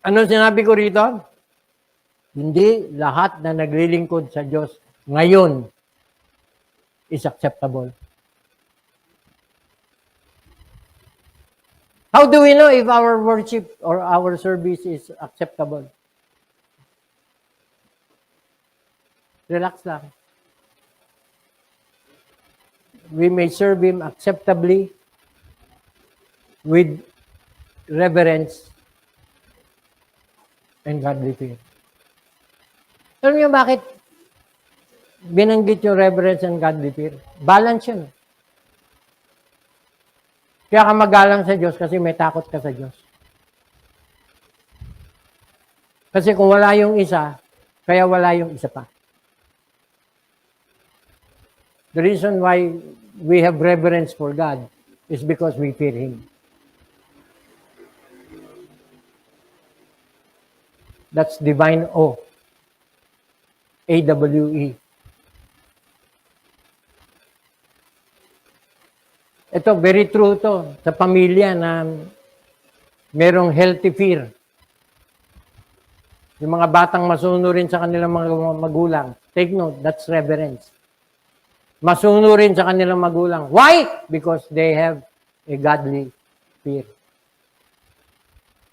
Ano sinabi ko rito? Hindi lahat na naglilingkod sa Diyos ngayon is acceptable. How do we know if our worship or our service is acceptable? Relax lang. We may serve Him acceptably with reverence and godly fear. Alam niyo bakit binanggit yung reverence and godly fear? Balance yun. Kaya ka magalang sa Diyos kasi may takot ka sa Diyos. Kasi kung wala yung isa, kaya wala yung isa pa. The reason why we have reverence for God is because we fear Him. That's divine awe. AWE. Ito, very true to sa pamilya na merong healthy fear. Yung mga batang masunurin sa kanilang mga magulang. Take note, that's reverence. Masunurin sa kanilang magulang. Why? Because they have a godly fear.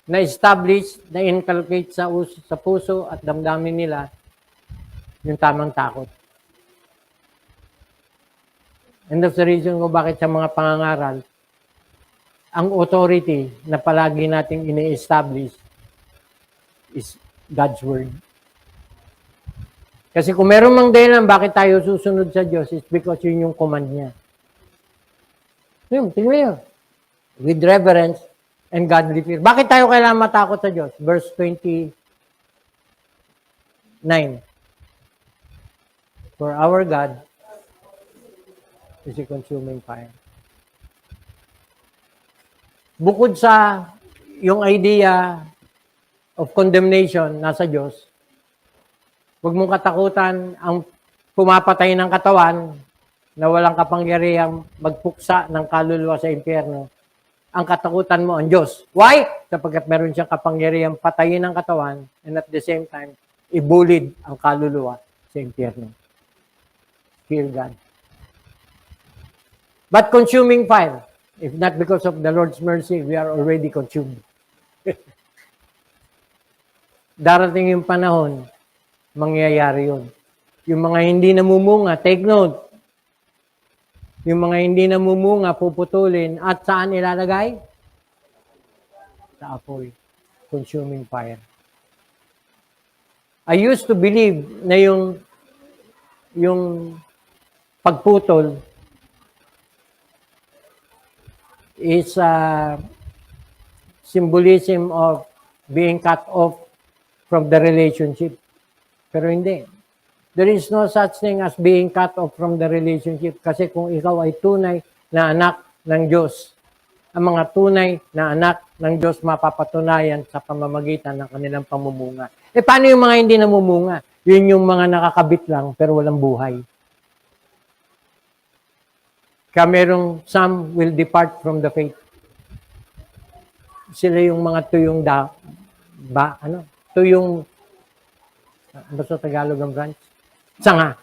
Na-establish, na-inculcate sa puso at damdamin nila yung tamang takot. And that's the reason kung bakit sa mga pangangaral, ang authority na palagi nating ini-establish is God's Word. Kasi kung meron mang dahilan bakit tayo susunod sa Diyos, it's because yun yung command niya. Yun, tingnan niyo. With reverence and godly fear. Bakit tayo kailangan matakot sa Diyos? Verse 29. For our God is a consuming fire. Bukod sa yung idea of condemnation nasa Diyos, huwag mong katakutan ang pumapatay ng katawan na walang kapangyarihang magpuksa ng kaluluwa sa impyerno. Ang katakutan mo ang Diyos. Why? Sapagkat meron siyang kapangyarihang patayin ng katawan and at the same time, ibulid ang kaluluwa sa impyerno. Fear God. But consuming fire, if not because of the Lord's mercy, we are already consumed. Darating yung panahon, mangyayari yun. Yung mga hindi namumunga, take note. Yung mga hindi namumunga, puputulin. At saan ilalagay? Sa apoy. Consuming fire. I used to believe na yung pagputol is a symbolism of being cut off from the relationship. Pero hindi. There is no such thing as being cut off from the relationship. Kasi kung ikaw ay tunay na anak ng Diyos, ang mga tunay na anak ng Diyos mapapatunayan sa pamamagitan ng kanilang pamumunga. Eh, paano yung mga hindi namumunga? Yun yung mga nakakabit lang pero walang buhay. Kaya merong some will depart from the faith. Sila yung mga tuyong tuyong, ano sa Tagalog ang branch? Sanga.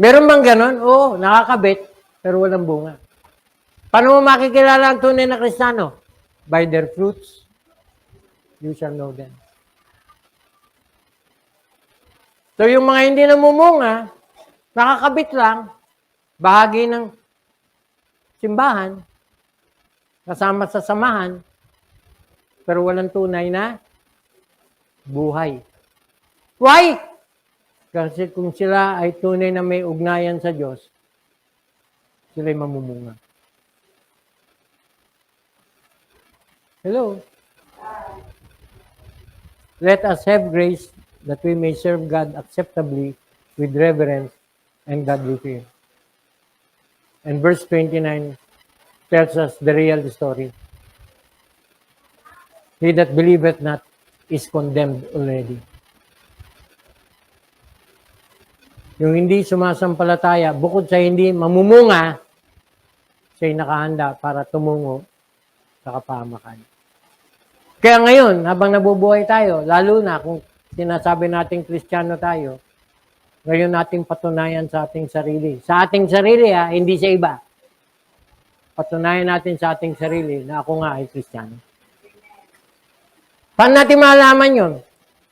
Meron bang ganon? Oo, nakakabit, pero walang bunga. Paano mo makikilala ang tunay na Kristiyano? By their fruits, you shall know them. So yung mga hindi namumunga, nakakabit lang, bahagi ng simbahan, kasama sa samahan, pero walang tunay na buhay. Why? Kasi kung sila ay tunay na may ugnayan sa Diyos, sila ay mamumunga. Hello? Let us have grace that we may serve God acceptably with reverence and godly fear. And verse 29 tells us the real story. He that believeth not is condemned already. Yung hindi sumasampalataya, bukod sa hindi mamumunga, siya'y nakahanda para tumungo sa kapahamakan. Kaya ngayon, habang nabubuhay tayo, lalo na kung sinasabi nating Kristiyano tayo, ngayon nating patunayan sa ating sarili. Sa ating sarili, hindi sa iba. Patunayan natin sa ating sarili na ako nga ay Kristiyano. Paano natin malalaman yun?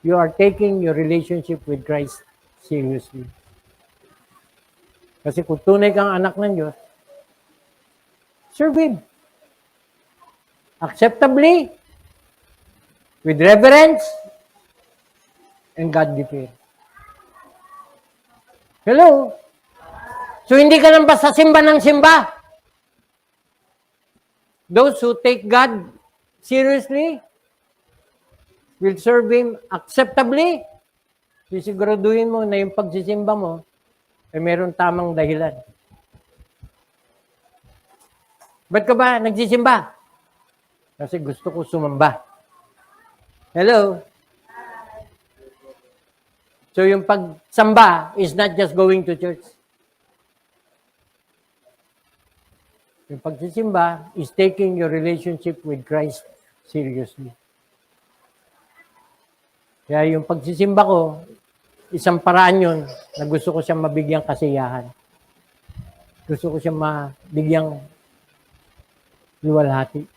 You are taking your relationship with Christ seriously. Kasi kung tunay kang anak ng Diyos, serve Him. Acceptably, with reverence, and godly fear. Hello? So, hindi ka lang basta simba ng simba. Those who take God seriously will serve Him acceptably. Sisiguraduhin mo na yung pagsisimba mo ay meron tamang dahilan. Ba't ka ba nagsisimba? Kasi gusto ko sumamba. Hello? So yung pagsamba is not just going to church. Yung pagsisimba is taking your relationship with Christ seriously. Kaya yung pagsisimba ko, isang paraan yun na gusto ko siyang mabigyang kasiyahan. Gusto ko siyang mabigyang luwalhati.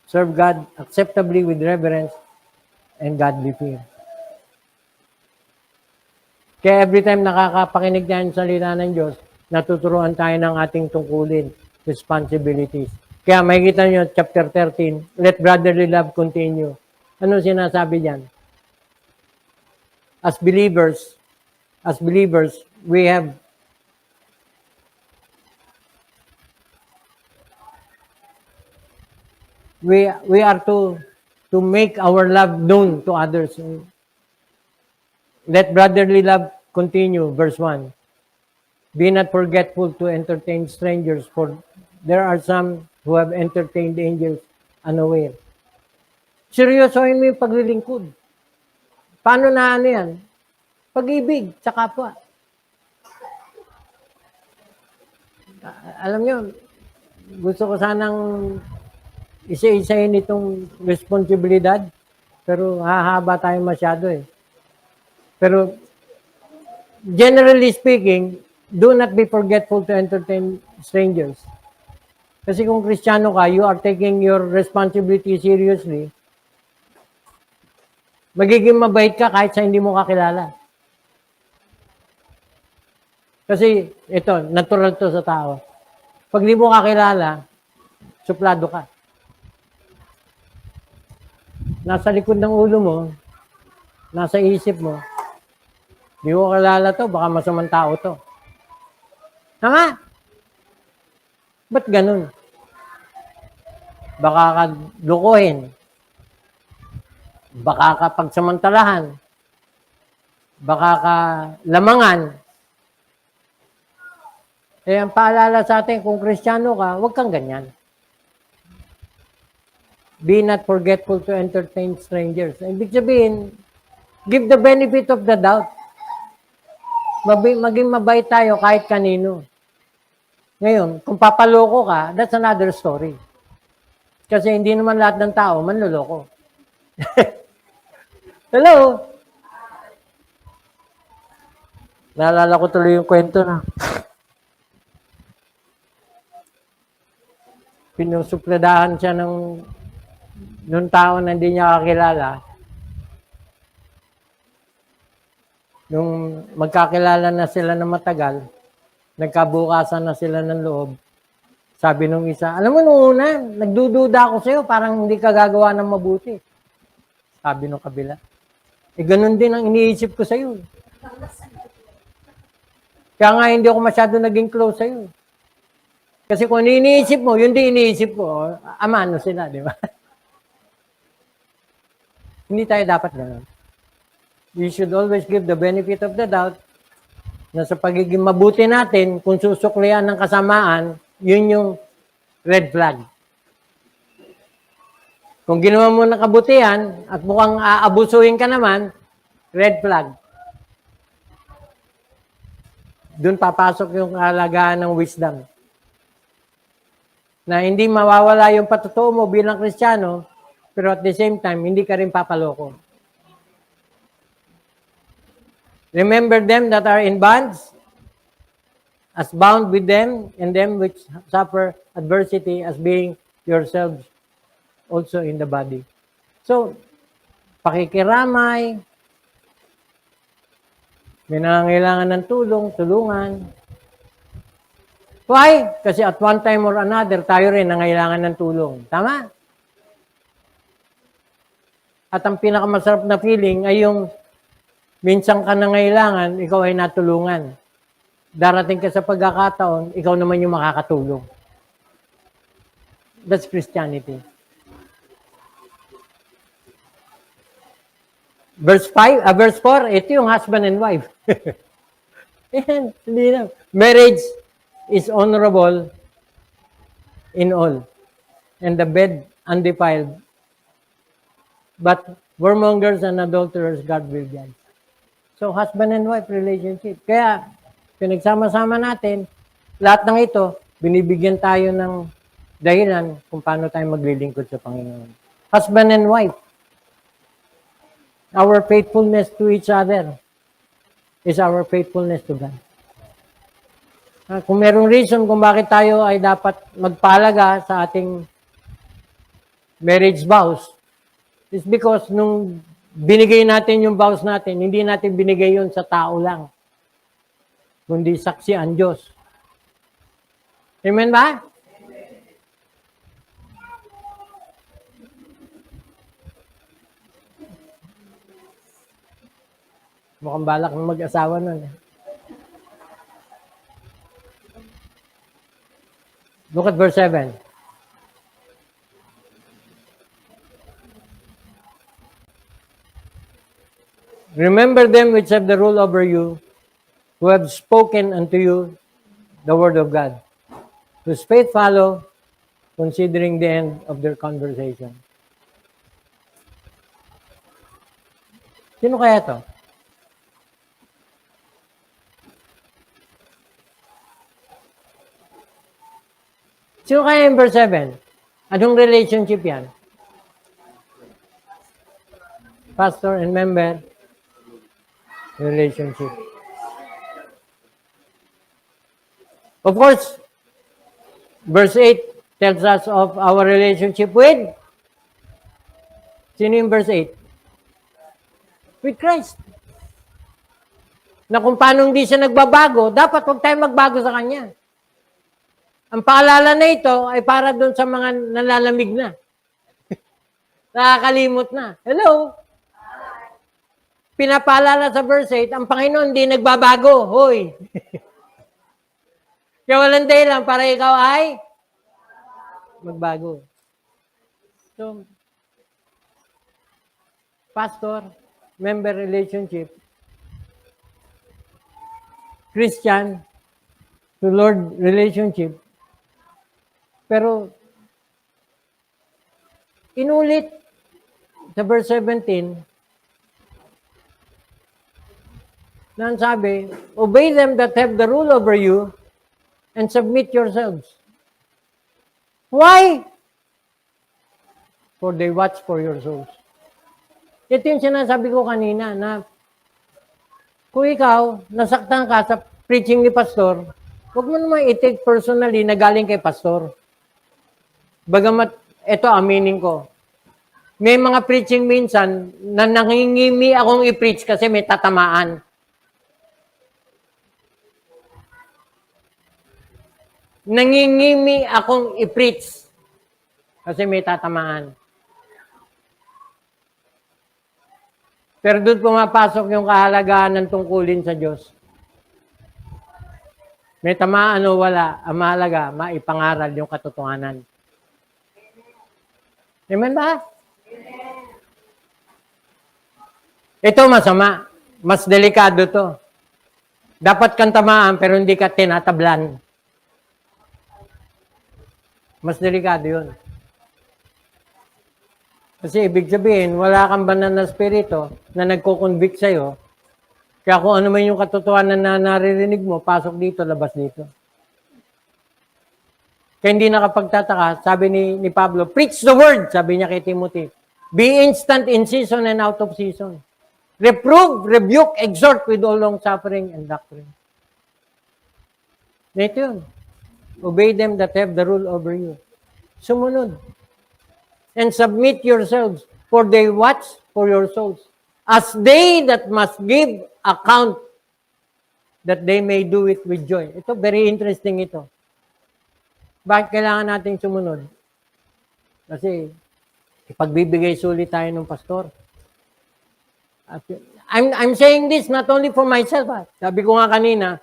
Serve God acceptably with reverence and godly fear. Kaya every time nakakapakinig tayo sa salita ng Diyos, natuturuan tayo ng ating tungkulin, responsibilities. Kaya makikita nyo, chapter 13, let brotherly love continue. Ano sinasabi diyan? As believers, we are to make our love known to others. Let brotherly love continue, verse 1. Be not forgetful to entertain strangers, for there are some who have entertained angels unaware. Seryosohin mo yung paglilingkod. Paano na ano yan? Pag-ibig sa kapwa. Alam nyo, gusto ko sanang isa-isahin itong responsibilidad, pero hahaba tayo masyado eh. Pero, generally speaking, do not be forgetful to entertain strangers. Kasi kung Kristiyano ka, you are taking your responsibility seriously, magiging mabait ka kahit sa hindi mo kakilala. Kasi, ito, natural to sa tao. Pag hindi mo kakilala, suplado ka. Nasa likod ng ulo mo, nasa isip mo, di ko kalala to, baka masamang tao to. Tama? Ba't ganun? Baka ka lukuhin. Baka ka pagsamantalahan. Baka ka lamangan. Eh, ang paalala sa atin, kung Kristiyano ka, huwag kang ganyan. Be not forgetful to entertain strangers. Ibig sabihin, give the benefit of the doubt. Maging mabait tayo kahit kanino. Ngayon, kung papaloko ka, that's another story. Kasi hindi naman lahat ng tao manloloko. Hello? Naalala ko tuloy yung kwento na. Pinusupladahan siya nung tao na hindi niya kakilala. Nung magkakilala na sila na matagal, nagkabukasan na sila ng loob, sabi nung isa, alam mo nung una, nagdududa ako sa'yo, parang hindi ka gagawa ng mabuti. Sabi nung kabila, ganun din ang iniisip ko sa'yo. Kaya nga hindi ako masyado naging close sa'yo. Kasi kung iniisip mo, yun din iniisip ko, amano sila, di ba? Hindi tayo dapat gano'n. We should always give the benefit of the doubt na sa pagiging mabuti natin, kung susuklian ng kasamaan, yun yung red flag. Kung ginawa mo ng kabutihan at mukhang aabusuhin ka naman, red flag. Doon papasok yung kahalagaan ng wisdom. na hindi mawawala yung patutuo mo bilang Kristiyano, pero at the same time, hindi ka rin papaloko. Remember them that are in bonds, as bound with them, and them which suffer adversity as being yourselves also in the body. So, pakikiramay, may nangangailangan ng tulong, tulungan. Why? Kasi at one time or another, tayo rin nangangailangan ng tulong. Tama? At ang pinakamasarap na feeling ay yung minsan ka nangangailangan, ikaw ay natulungan. Darating ka sa pagkakataon, ikaw naman yung makakatulong. That's Christianity. Verse 4, ito yung husband and wife. Yan, hindi na. Marriage is honorable in all, and the bed undefiled. But whoremongers and adulterers, God will judge. So, husband and wife relationship. Kaya, pinagsama-sama natin, lahat ng ito, binibigyan tayo ng dahilan kung paano tayo maglilingkod sa Panginoon. Husband and wife. Our faithfulness to each other is our faithfulness to God. Kung merong reason kung bakit tayo ay dapat magpalaga sa ating marriage vows, is because nung binigay natin yung vows natin, hindi natin binigay yun sa tao lang, kundi saksi ang Diyos. Amen ba? Mukhang balak ng mag-asawa nun. Look at verse 7. Remember them which have the rule over you, who have spoken unto you the word of God, whose faith follow, considering the end of their conversation. Sino kaya to? Sino kaya yung verse 7? Anong relationship yan? Pastor and member relationship. Of course, verse 8 tells us of our relationship with? Sino yung verse 8? With Christ. Na kung paano hindi siya nagbabago, dapat huwag tayo magbago sa Kanya. Ang paalala na ito ay para doon sa mga nalalamig na. Nakakalimot na. Hello? Pinapaalala sa verse 8, ang Panginoon hindi nagbabago. Hoy! Kaya walang dahilan para ikaw ay magbago. So, pastor, member relationship, Christian to Lord relationship, pero inulit sa verse 17 na ang sabi, obey them that have the rule over you and submit yourselves. Why? For they watch for your souls. Ito yung sinasabi ko kanina na kung ikaw nasaktan ka sa preaching ni pastor, huwag mo naman i-take personally na galing kay pastor. Bagamat, ito aminin ko, may mga preaching minsan na nangingimi akong i-preach kasi may tatamaan. Nangingimi akong i-preach kasi may tatamaan. Pero doon pumapasok yung kahalagahan ng tungkulin sa Diyos. May tamaan o wala, ang mahalaga, maipangaral yung katotohanan. Amen ba? Ito masama. Mas delikado to. Dapat kang tamaan pero hindi ka tinatablan. Mas delikado yun. Kasi ibig sabihin, wala kang banal na spirito na nagko-convict sa'yo. Kaya kung ano man yung katotohanan na naririnig mo, pasok dito, labas dito. Kaya hindi nakapagtataka, sabi ni Pablo, preach the word, sabi niya kay Timothy. Be instant in season and out of season. Reprove, rebuke, exhort with all long suffering and doctrine. Ito yun. Obey them that have the rule over you. Sumunod. And submit yourselves, for they watch for your souls. As they that must give account, that they may do it with joy. Ito, very interesting ito. Bakit kailangan natin sumunod? Kasi, ipagbibigay sulit tayo ng pastor. At, I'm saying this not only for myself. Sabi ko nga kanina,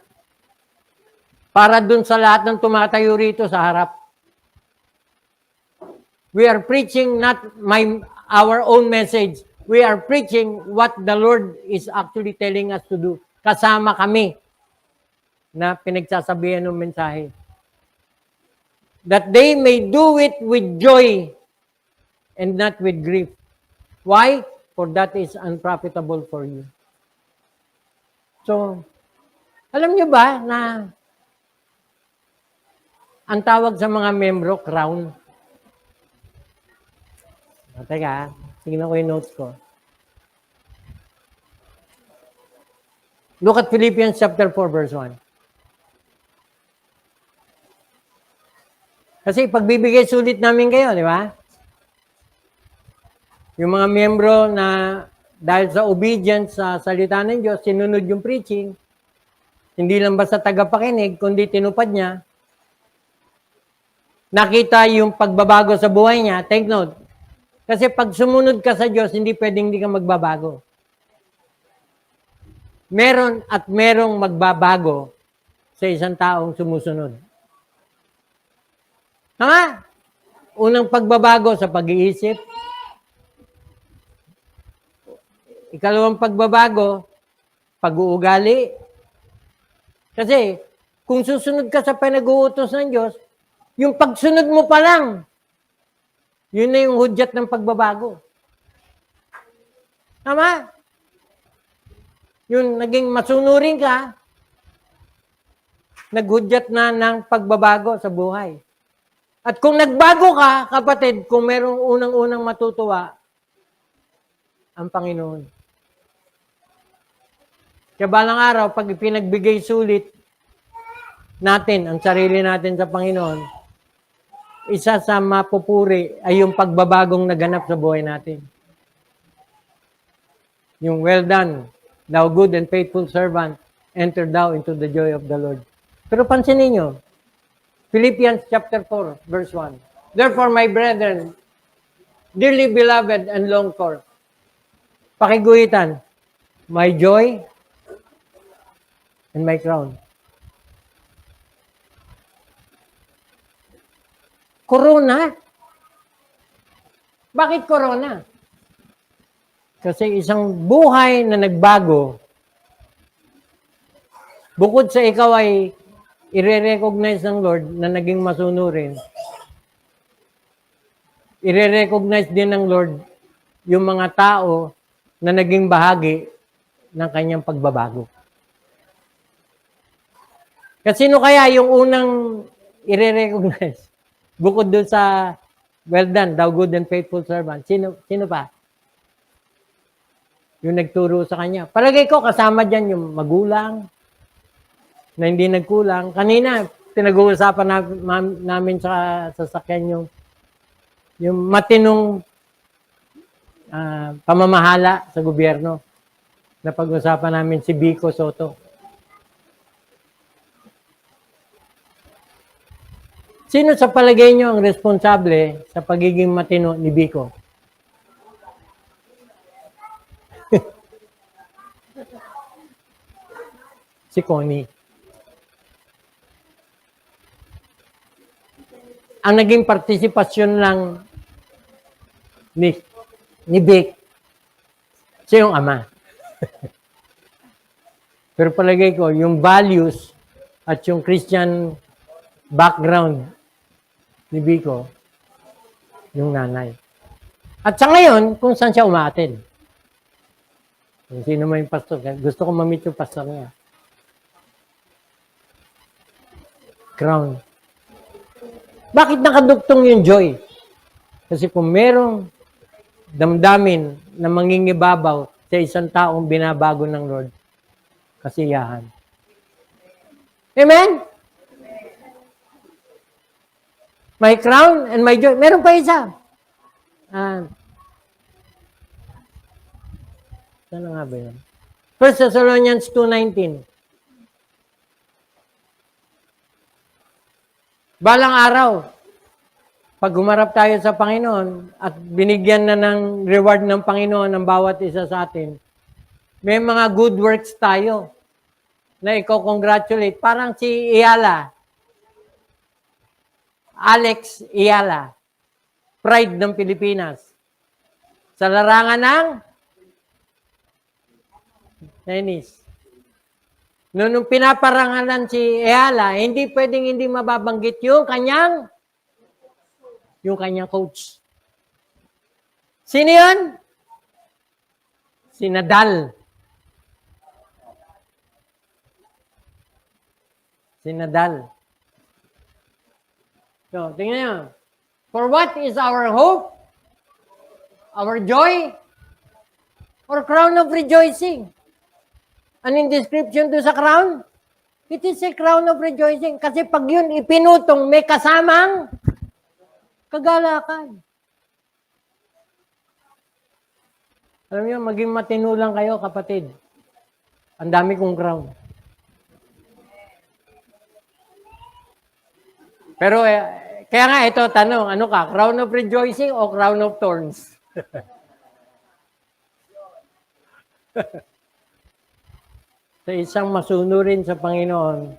para dun sa lahat ng tumatayo rito sa harap. We are preaching not our own message. We are preaching what the Lord is actually telling us to do. Kasama kami na pinagsasabihan ng mensahe. That they may do it with joy and not with grief. Why? For that is unprofitable for you. So, alam niyo ba na ang tawag sa mga membro, crown? Teka, tingnan ko yung notes ko. Look at Philippians chapter 4, verse 1. Kasi pagbibigay sulit namin kayo, di ba? Yung mga miyembro na dahil sa obedience sa salita ng Diyos, sinunod yung preaching, hindi lang basta tagapakinig, kundi tinupad niya, nakita yung pagbabago sa buhay niya, take note. Kasi pag sumunod ka sa Diyos, hindi pwedeng hindi ka magbabago. Meron at merong magbabago sa isang taong sumusunod. Tama? Unang pagbabago sa pag-iisip. Ikalawang pagbabago, pag-uugali. Kasi, kung susunod ka sa pinag-uutos ng Diyos, yung pagsunod mo pa lang, yun na yung hudyat ng pagbabago. Tama? Yung naging masunurin ka, naghudyat na ng pagbabago sa buhay. At kung nagbago ka, kapatid, kung merong unang-unang matutuwa, ang Panginoon. Kaya balang araw, pag ipinagbigay sulit natin, ang sarili natin sa Panginoon, isa sa mapupuri ay yung pagbabagong naganap sa buhay natin. Yung well done, thou good and faithful servant, enter thou into the joy of the Lord. Pero pansinin nyo, Philippians chapter 4, verse 1. Therefore, my brethren, dearly beloved and longed for, pakiguhitan, my joy and my crown. Corona. Bakit corona? Kasi isang buhay na nagbago, bukod sa ikaw ay i-recognize ng Lord na naging masunurin, i-recognize din ng Lord yung mga tao na naging bahagi ng kanyang pagbabago. Kasi sino kaya yung unang i-recognize? Bukod doon sa, well done, thou good and faithful servant. Sino pa? Yung nagturo sa kanya. Palagay ko, kasama dyan yung magulang, na hindi nagkulang. Kanina, pinag-uusapan namin sa sasakyan yung matinong pamamahala sa gobyerno. Napag-usapan namin si Vico Soto. Sino sa palagay nyo ang responsable sa pagiging matino ni Vico? Si Connie. Ang naging partisipasyon lang ni Vic, siya yung ama. Pero palagay ko, yung values at yung Christian background ni Vico, yung nanay. At sa ngayon, kung saan siya umaatin. Kung sino man yung pastor. Gusto ko ma-meet yung pastor niya. Crown. Bakit nakadugtong yung joy? Kasi kung merong damdamin na mangingibabaw sa isang taong binabago ng Lord, kasiyahan. Amen? My crown and my joy. Meron pa isa. Saan nga ba yun? 1 Thessalonians 2:19. Balang araw, pag humarap tayo sa Panginoon at binigyan na ng reward ng Panginoon ng bawat isa sa atin, may mga good works tayo na i-congratulate. Parang si Alex Ayala, Pride ng Pilipinas. Sa larangan ng tennis. Nung pinaparangalan si Ayala, hindi pwedeng hindi mababanggit yung kanyang coach. Sino yun? Si Nadal. Si Nadal. So, tingnan nyo. For what is our hope? Our joy? Or crown of rejoicing? Anong description doon sa crown? It is a crown of rejoicing. Kasi pag yun ipinutong, may kasamang kagalakan. Alam niyo, maging matino lang kayo, kapatid. Ang dami kong crown. Pero, kaya nga ito, tanong, ano ka? Crown of rejoicing o crown of thorns? Sa isang masunurin sa Panginoon,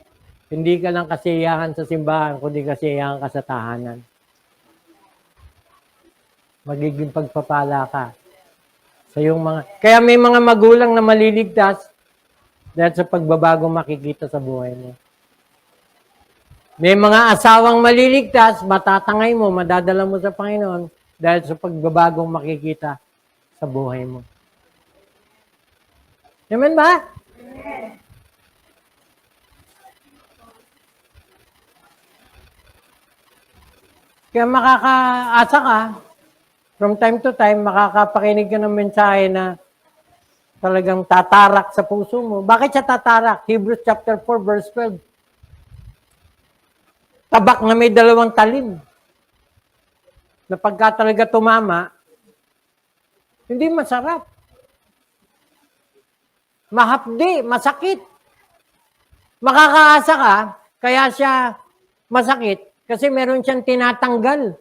hindi ka lang kasiyahan sa simbahan, kundi kasiyahan ka sa tahanan. Magiging pagpapala ka sa iyong mga... Kaya may mga magulang na maliligtas dahil sa pagbabagong makikita sa buhay mo. May mga asawang maliligtas, matatangay mo, madadala mo sa Panginoon dahil sa pagbabagong makikita sa buhay mo. Amen ba? Kaya makakaasa ka, from time to time, makakapakinig ka ng mensahe na talagang tatarak sa puso mo. Bakit siya tatarak? Hebrews chapter 4, verse 12. Tabak na may 2 talim. Na pagka talaga tumama, hindi masarap. Mahapdi, masakit. Makakaasa ka, kaya siya masakit, kasi meron siyang tinatanggal.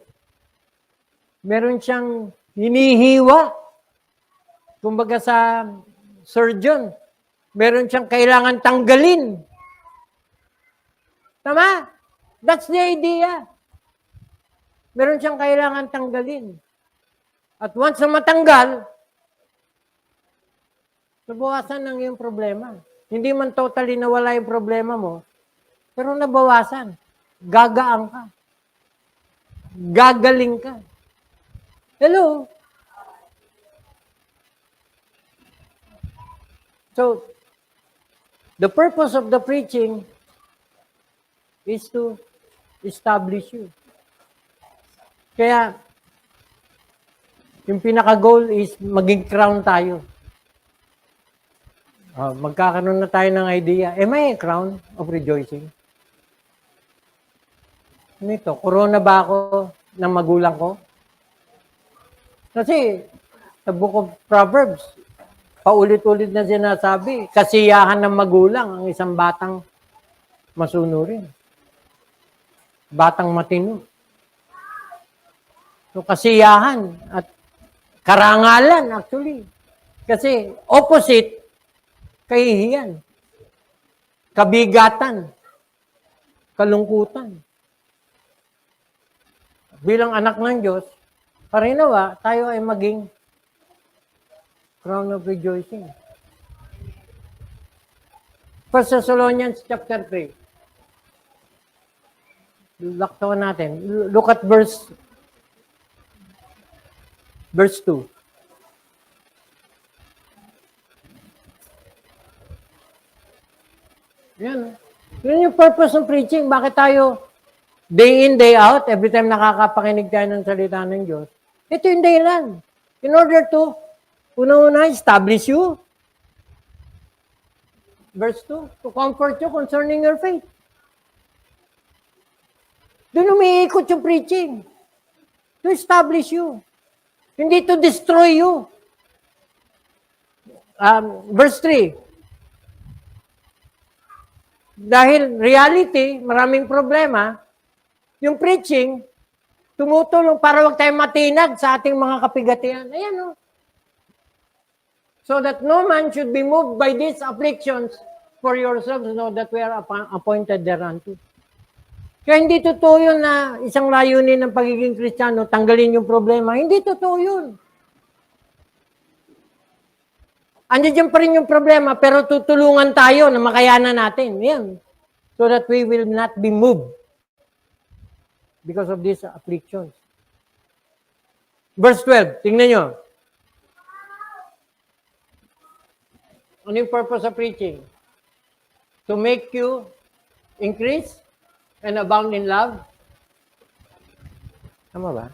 Meron siyang hinihiwa. Kumbaga sa surgeon, meron siyang kailangan tanggalin. Tama? That's the idea. Meron siyang kailangan tanggalin. At once na matanggal, nabawasan ng iyong problema. Hindi man totally nawala yung problema mo, pero nabawasan. Gagaan ka. Gagaling ka. Hello? So, the purpose of the preaching is to establish you. Kaya, yung pinaka-goal is maging crown tayo. Magkakaroon na tayo ng idea. Am I a crown of rejoicing? Ano ito? Corona ba ako ng magulang ko? Kasi, sa Book of Proverbs, paulit-ulit na sinasabi, kasiyahan ng magulang ang isang batang masunurin. Batang matino. So, kasiyahan at karangalan, actually. Kasi, opposite, kahihiyan, kabigatan, kalungkutan. Bilang anak ng Diyos, parinawa, tayo ay maging crown of rejoicing. 1 Thessalonians chapter 3. Laktawan natin. Look at verse 2. Yan. Yun yung purpose ng preaching. Bakit tayo day in, day out, every time nakakapakinig tayo ng salita ng Diyos, ito yung dahilan. In order to, una-una, establish you. Verse 2, to comfort you concerning your faith. Doon umiikot yung preaching. To establish you. Hindi to destroy you. Verse 3, dahil reality, maraming problema, yung preaching, tumutulong para wag tayong matinag sa ating mga kapigatian. Ayan o. So that no man should be moved by these afflictions, for yourselves know that we are appointed thereunto. Kaya hindi totoo yun na isang layunin ng pagiging Kristiyano, tanggalin yung problema. Hindi totoo yun. Andiyan pa rin yung problema, pero tutulungan tayo na makayanan natin. Yan. So that we will not be moved because of these afflictions. Verse 12, tingnan nyo. Ano yung purpose of preaching? To make you increase and abound in love. Tama ba?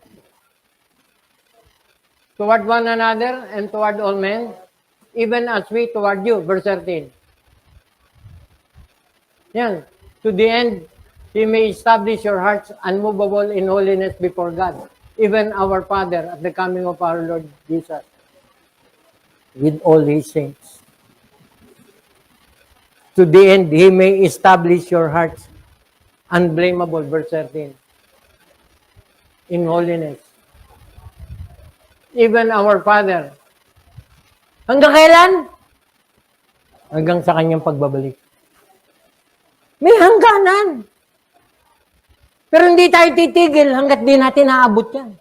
Toward one another and toward all men, even as we toward you. Verse 13. Yan. To the end, He may establish your hearts unmovable in holiness before God, even our Father at the coming of our Lord Jesus, with all His saints. To the end, He may establish your hearts unblameable, verse 13, in holiness. Even our Father. Hanggang kailan? Hanggang sa kanyang pagbabalik. May hangganan. Pero hindi tayo titigil hanggat di natin naabot yan.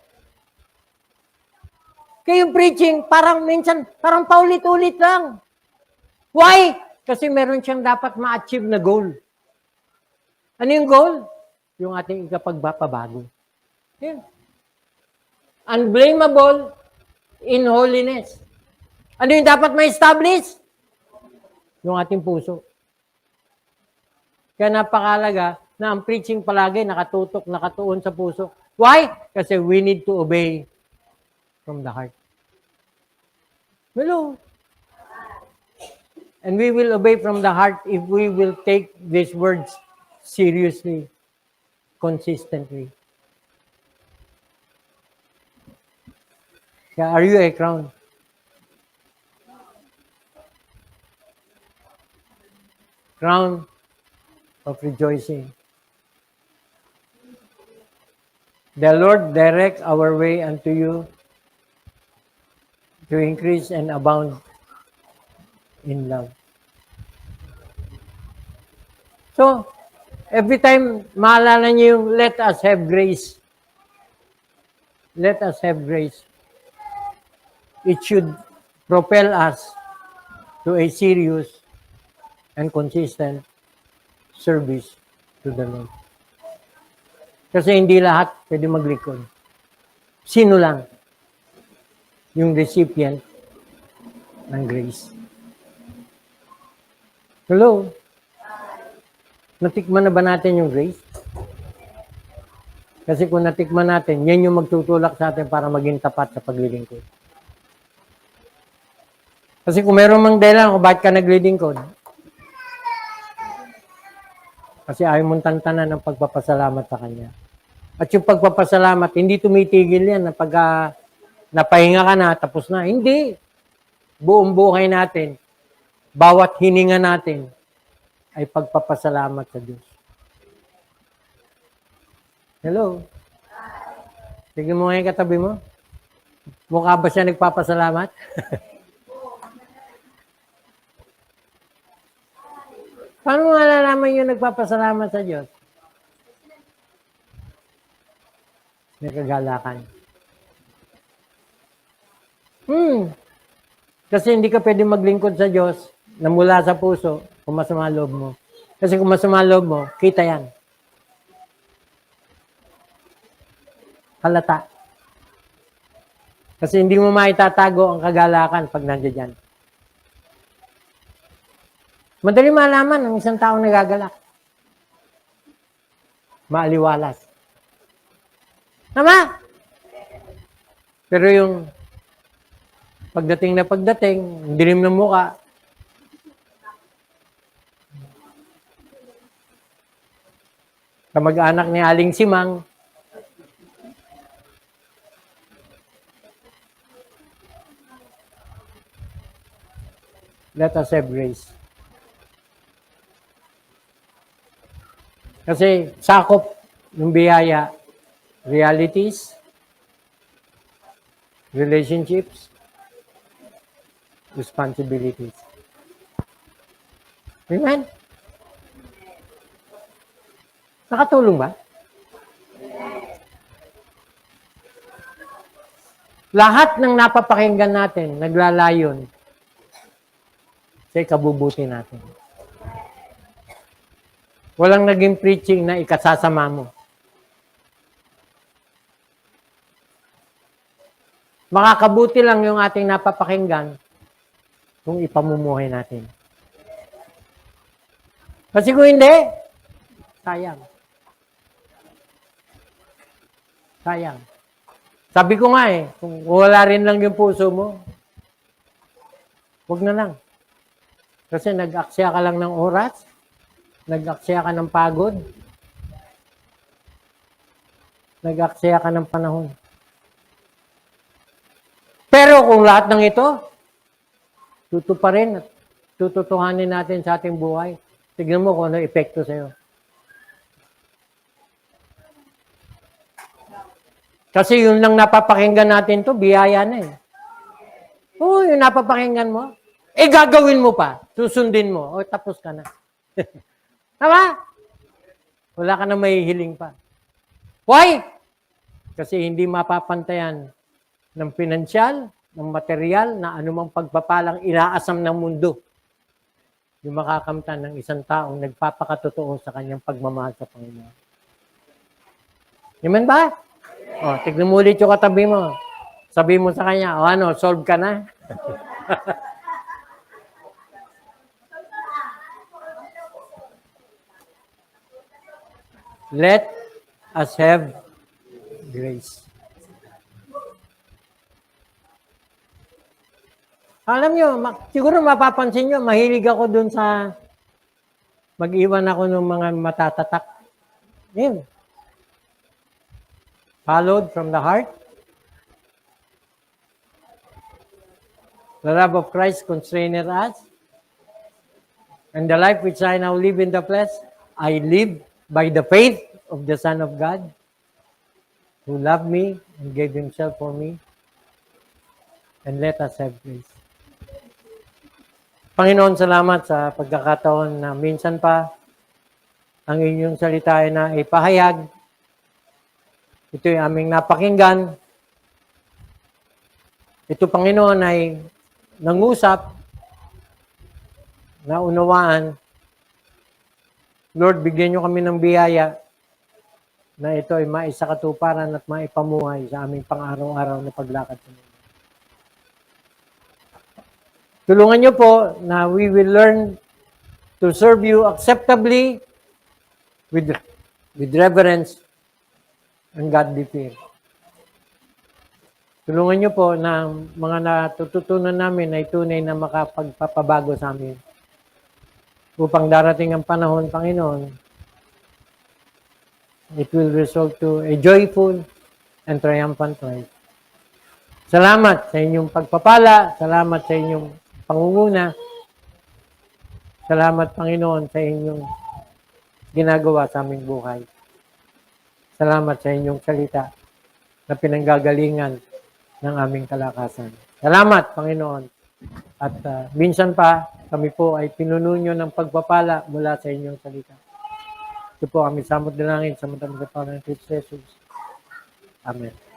Kaya yung preaching, parang minsan, parang paulit-ulit lang. Why? Kasi meron siyang dapat ma-achieve na goal. Ano yung goal? Yung ating ikapagpapabago. Yan. Unblameable in holiness. Ano yung dapat ma-establish? Yung ating puso. Kaya napakalaga na ang preaching palagi nakatutok, nakatuon sa puso. Why? Kasi we need to obey from the heart. Hello. And we will obey from the heart if we will take these words seriously, consistently. Kaya are you a crown? Crown of rejoicing. The Lord direct our way unto you to increase and abound in love. So, every time maalala niyo yung let us have grace. Let us have grace. It should propel us to a serious and consistent service to the Lord. Kasi hindi lahat pwede maglikod. Sino lang? Yung recipient ng grace. Hello? Natikman na ba natin yung grace? Kasi kung natikman natin, yan yung magtutulak sa atin para maging tapat sa paglilingkod. Kasi kung meron mang dahilan kung bakit ka naglilingkod, kasi ayaw mong tantanan ng pagpapasalamat sa Kanya. At yung pagpapasalamat, hindi tumitigil yan na pag napahinga ka na, tapos na. Hindi. Buong buhay natin, bawat hininga natin, ay pagpapasalamat sa Diyos. Hello? Tignan mo ngayon katabi mo. Mukha ba siya nagpapasalamat? Paano mo malalaman yung nagpapasalamat sa Diyos? May kagalakan. Kasi hindi ka pwede maglingkod sa Diyos na mula sa puso kung masama loob mo. Kasi kung masama loob mo, kita yan. Halata. Kasi hindi mo maitatago ang kagalakan pag nandiyan dyan. Madali malaman ng isang taong nagagalak. maaliwalas. Tama? Pero yung pagdating, ang dilim ng mukha, kamag-anak ni Aling Simang, let us have grace. Kasi sakop ng biyaya, realities, relationships, responsibilities. Amen? Nakatulong ba? Lahat ng napapakinggan natin, naglalayon sa ikabubuti natin. Walang naging preaching na ikasasama mo. Makakabuti lang yung ating napapakinggan kung ipamumuhay natin. Kasi kung hindi, sayang. Sayang. Sabi ko nga kung wala rin lang yung puso mo, huwag na lang. Kasi nag-aksaya ka lang ng oras, nag-aksaya ka ng pagod, nag-aksaya ka ng panahon. Pero kung lahat ng ito, tutuparin at tututuhanin natin sa ating buhay, tignan mo kung ano epekto sa'yo. Kasi yun lang napapakinggan natin to, biyaya na Oo, yung napapakinggan mo. Gagawin mo pa. Susundin mo. Tapos ka na. Tama? Wala ka na mahihiling pa. Why? Kasi hindi mapapantayan ng pinansyal, ng material, na anumang pagpapalang inaasam ng mundo. Yung makakamtan ng isang taong nagpapakatotoo sa kanyang pagmamahal sa Panginoon. Amen ba? Tignan mo ulit yung katabi mo. Sabi mo sa kanya, solve ka na? Let us have grace. Alam nyo, siguro mapapansin nyo, mahilig ako dun sa mag-iwan ako ng mga matatatak. Yun. Followed from the heart. The love of Christ constraineth us. And the life which I now live in the flesh, I live by the faith of the Son of God, who loved me and gave Himself for me. And let us have grace. Panginoon, salamat sa pagkakataon na minsan pa ang inyong salita ay na ipahayag. Ito'y aming napakinggan. Ito, Panginoon, ay nangusap, naunawaan. Lord, bigyan nyo kami ng biyaya na ito ay maisakatuparan at maipamuhay sa aming pang-araw-araw na paglakad sa mundo. Tulungan nyo po na we will learn to serve you acceptably with reverence and godly fear. Tulungan nyo po na mga natututunan namin ay tunay na makapagpapabago sa amin. Upang darating ang panahon, Panginoon, it will result to a joyful and triumphant life. Salamat sa inyong pagpapala, salamat sa inyong pangunguna, salamat, Panginoon, sa inyong ginagawa sa aming buhay. Salamat sa inyong salita na pinanggagalingan ng aming kalakasan. Salamat, Panginoon. At minsan pa, kami po ay pinuno nyo ng pagpapala mula sa inyong salita. Ito po kami samot dalangin sa matang ng Kristo Jesus. Amen.